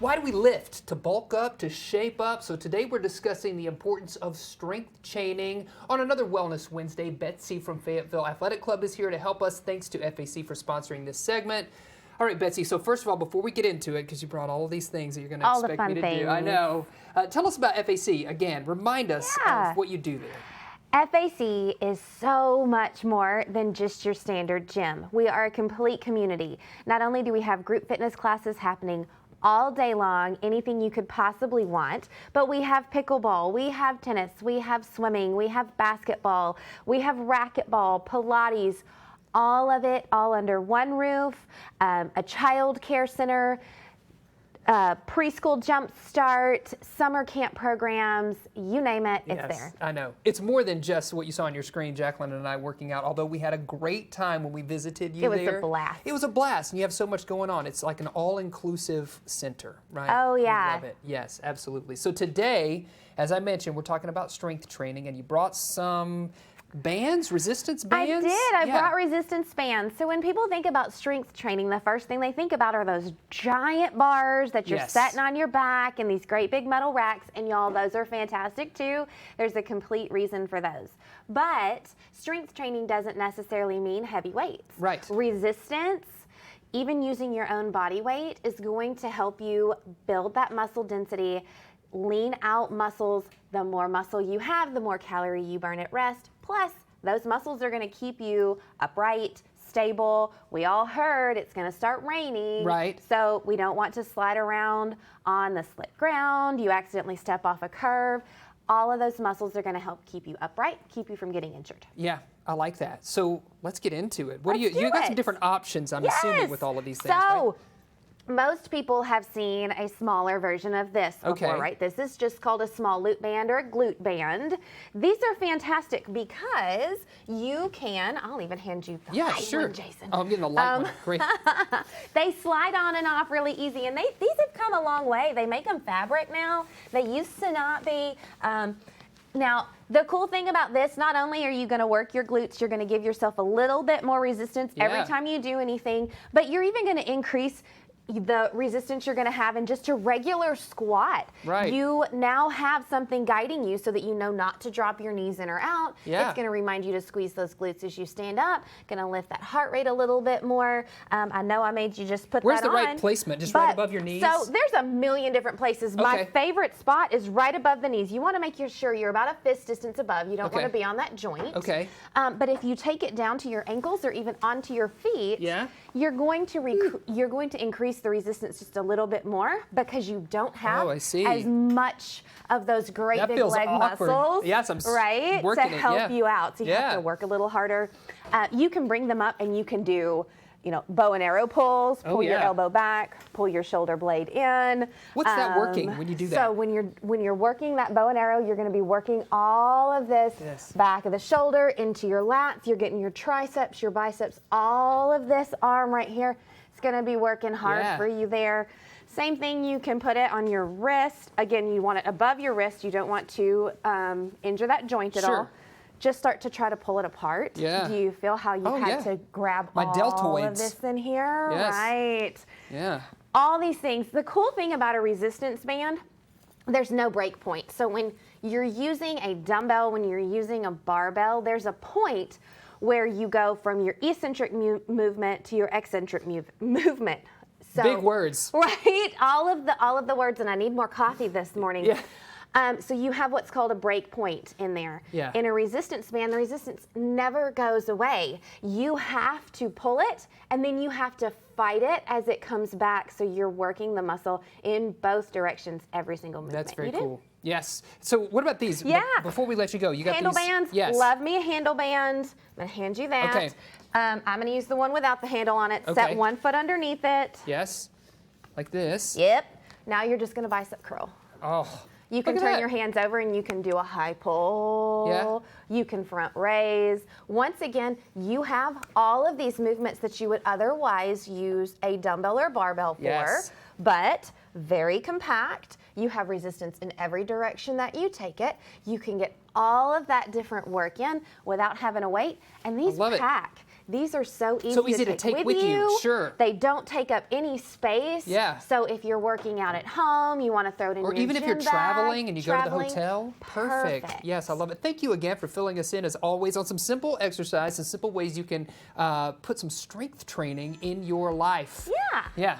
Why do we lift? To bulk up, to shape up. So today we're discussing the importance of strength training. On another Wellness Wednesday, Betsy from Fayetteville Athletic Club is here to help us. Thanks to FAC for sponsoring this segment. All right, Betsy, so first of all, before we get into it, because you brought all of these things that you're going to expect me to do. I know. Tell us about FAC. Again, remind us of what you do there. FAC is so much more than just your standard gym. We are a complete community. Not only do we have group fitness classes happening all day long, anything you could possibly want, but we have pickleball, we have tennis, we have swimming, we have basketball, we have racquetball, Pilates, all of it all under one roof, a child care center, preschool jump start, summer camp programs, you name it, it's there. I know. It's more than just what you saw on your screen, Jacqueline and I working out, although we had a great time when we visited you there. It was a blast. It was a blast, and you have so much going on. It's like an all-inclusive center, right? Oh, yeah. We love it. Yes, absolutely. So today, as I mentioned, we're talking about strength training, and you brought some bands, resistance bands? I did. I brought resistance bands. So when people think about strength training, the first thing they think about are those giant bars that you're setting on your back and these great big metal racks. And y'all, those are fantastic too. There's a complete reason for those. But strength training doesn't necessarily mean heavy weights. Right. Resistance, even using your own body weight, is going to help you build that muscle density, lean out muscles. The more muscle you have, the more calorie you burn at rest. Plus, those muscles are going to keep you upright, stable. We all heard it's going to start raining. Right. So we don't want to slide around on the slick ground. You accidentally step off a curve. All of those muscles are going to help keep you upright, keep you from getting injured. Yeah, I like that. So let's get into it. What do you got some different options, I'm assuming, with all of these things, right? Most people have seen a smaller version of this before, right? This is just called a small loop band or a glute band. These are fantastic because you can, I'll even hand you the light one, Jason. Oh, I'm getting the light one. Great. They slide on and off really easy, and these have come a long way. They make them fabric now. They used to not be. Now, the cool thing about this, not only are you going to work your glutes, you're going to give yourself a little bit more resistance every time you do anything, but you're even going to increase the resistance you're going to have in just a regular squat. Right. You now have something guiding you so that you know not to drop your knees in or out. Yeah. It's going to remind you to squeeze those glutes as you stand up. Going to lift that heart rate a little bit more. I know I made you just put Where's that on. Where's the right placement? Just right above your knees? So there's a million different places. My favorite spot is right above the knees. You want to make sure you're about a fist distance above. You don't want to be on that joint. Okay. But if you take it down to your ankles or even onto your feet, you're going to increase the resistance just a little bit more because you don't have as much of those great big leg muscles, to help you out. So you have to work a little harder. You can bring them up and you can do, bow and arrow pulls, pull your elbow back, pull your shoulder blade in. What's that working when you do that? So when you're working that bow and arrow, you're going to be working all of this back of the shoulder into your lats. You're getting your triceps, your biceps, all of this arm right here. It's going to be working hard for you there. Same thing, you can put it on your wrist. Again, you want it above your wrist. You don't want to injure that joint at all. Just start to try to pull it apart. Yeah. Do you feel how you had to grab my all deltoids of this in here? Yes. Right. Yeah. All these things. The cool thing about a resistance band, there's no break point. So when you're using a dumbbell, when you're using a barbell, there's a point where you go from your eccentric movement to your eccentric movement. So, big words. Right? All of the words, and I need more coffee this morning. Yeah. So you have what's called a break point in there. Yeah. In a resistance band, the resistance never goes away. You have to pull it, and then you have to fight it as it comes back, so you're working the muscle in both directions every single movement. That's very cool. Yes. So what about these? Yeah. Before we let you go, you got handle these bands. Yes. Love me a handle band. I'm going to hand you that. Okay. I'm going to use the one without the handle on it. Set 1 foot underneath it. Yes. Like this. Yep. Now you're just going to bicep curl. Oh. You can turn your hands over and you can do a high pull. Yeah. You can front raise. Once again, you have all of these movements that you would otherwise use a dumbbell or barbell for, but very compact. You have resistance in every direction that you take it. You can get all of that different work in without having to wait. And these pack. These are so easy to take with you. Sure. They don't take up any space. Yeah. So if you're working out at home, you want to throw it in or your even if gym you're bag, traveling and you go to the traveling, hotel. Perfect. Yes, I love it. Thank you again for filling us in, as always, on some simple exercise and simple ways you can put some strength training in your life. Yeah. Yeah.